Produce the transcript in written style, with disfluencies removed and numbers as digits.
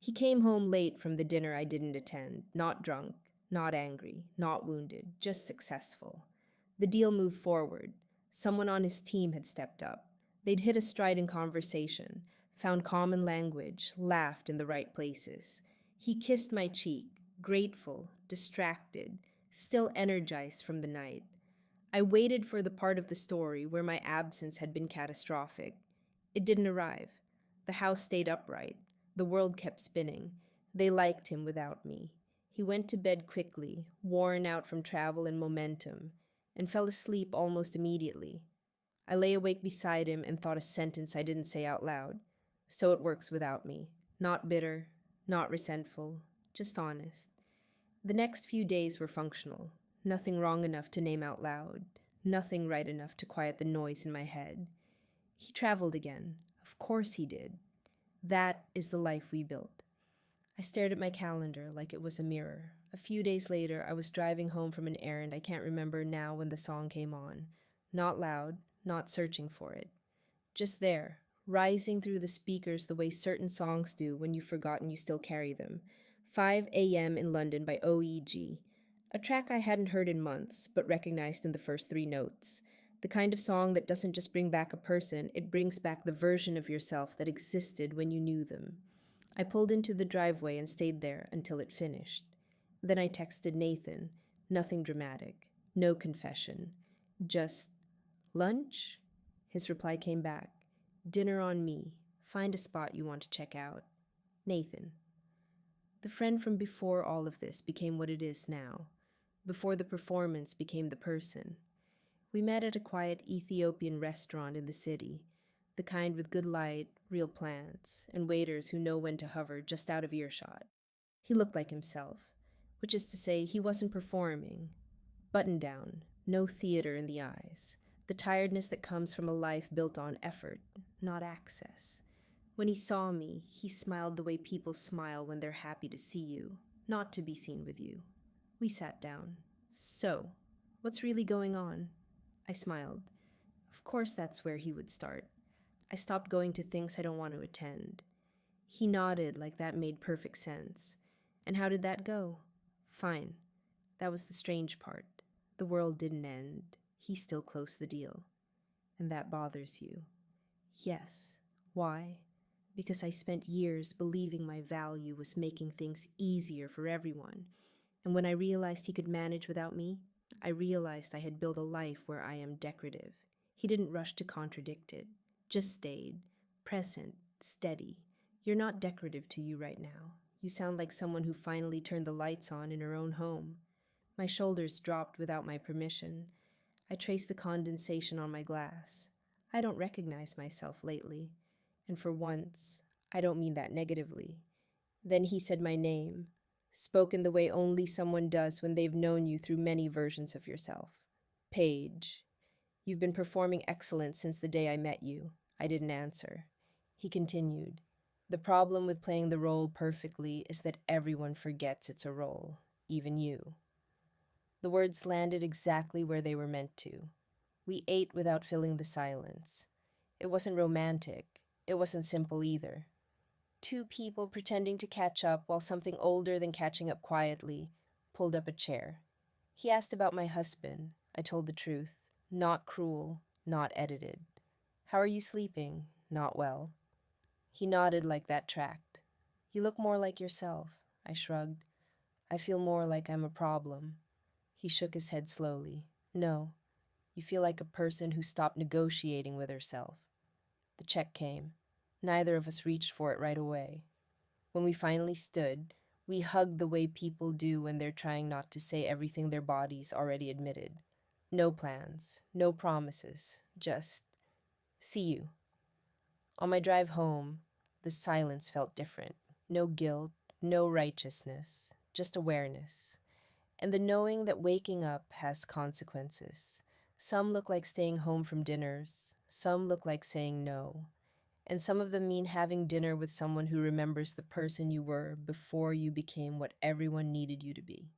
He came home late from the dinner I didn't attend, not drunk, not angry, not wounded, just successful. The deal moved forward. Someone on his team had stepped up. They'd hit a stride in conversation, found common language, laughed in the right places. He kissed my cheek, grateful, distracted, still energized from the night. I waited for the part of the story where my absence had been catastrophic. It didn't arrive. The house stayed upright. The world kept spinning. They liked him without me. He went to bed quickly, worn out from travel and momentum, and fell asleep almost immediately. I lay awake beside him and thought a sentence I didn't say out loud. So it works without me. Not bitter, not resentful, just honest. The next few days were functional. Nothing wrong enough to name out loud. Nothing right enough to quiet the noise in my head. He traveled again. Of course he did. That is the life we built. I stared at my calendar like it was a mirror. A few days later, I was driving home from an errand I can't remember now when the song came on. Not loud, not searching for it. Just there, rising through the speakers the way certain songs do when you've forgotten you still carry them. 5 a.m. in London by O.E.G. A track I hadn't heard in months, but recognized in the first three notes. The kind of song that doesn't just bring back a person, it brings back the version of yourself that existed when you knew them. I pulled into the driveway and stayed there until it finished. Then I texted Nathan. Nothing dramatic. No confession. Just, lunch? His reply came back. Dinner on me. Find a spot you want to check out. Nathan. The friend from before all of this became what it is now. Before the performance became the person. We met at a quiet Ethiopian restaurant in the city, the kind with good light, real plants, and waiters who know when to hover just out of earshot. He looked like himself, which is to say he wasn't performing. Buttoned down, no theater in the eyes, the tiredness that comes from a life built on effort, not access. When he saw me, he smiled the way people smile when they're happy to see you, not to be seen with you. We sat down. So, what's really going on? I smiled. Of course that's where he would start. I stopped going to things I don't want to attend. He nodded like that made perfect sense. And how did that go? Fine. That was the strange part. The world didn't end. He still closed the deal. And that bothers you. Yes. Why? Because I spent years believing my value was making things easier for everyone. And when I realized he could manage without me, I realized I had built a life where I am decorative. He didn't rush to contradict it, just stayed, present, steady. You're not decorative to you right now. You sound like someone who finally turned the lights on in her own home. My shoulders dropped without my permission. I traced the condensation on my glass. I don't recognize myself lately. And for once, I don't mean that negatively. Then he said my name, spoken the way only someone does when they've known you through many versions of yourself. Paige. You've been performing excellence since the day I met you. I didn't answer. He continued. The problem with playing the role perfectly is that everyone forgets it's a role, even you. The words landed exactly where they were meant to. We ate without filling the silence. It wasn't romantic. It wasn't simple either. Two people pretending to catch up while something older than catching up quietly pulled up a chair. He asked about my husband. I told the truth. Not cruel, not edited. How are you sleeping? Not well. He nodded like that tracked. You look more like yourself. I shrugged. I feel more like I'm a problem. He shook his head slowly. No, you feel like a person who stopped negotiating with herself. The check came. Neither of us reached for it right away. When we finally stood, we hugged the way people do when they're trying not to say everything their bodies already admitted. No plans, no promises, just, see you. On my drive home, the silence felt different. No guilt, no righteousness, just awareness. And the knowing that waking up has consequences. Some look like staying home from dinners, some look like saying no. And some of them mean having dinner with someone who remembers the person you were before you became what everyone needed you to be.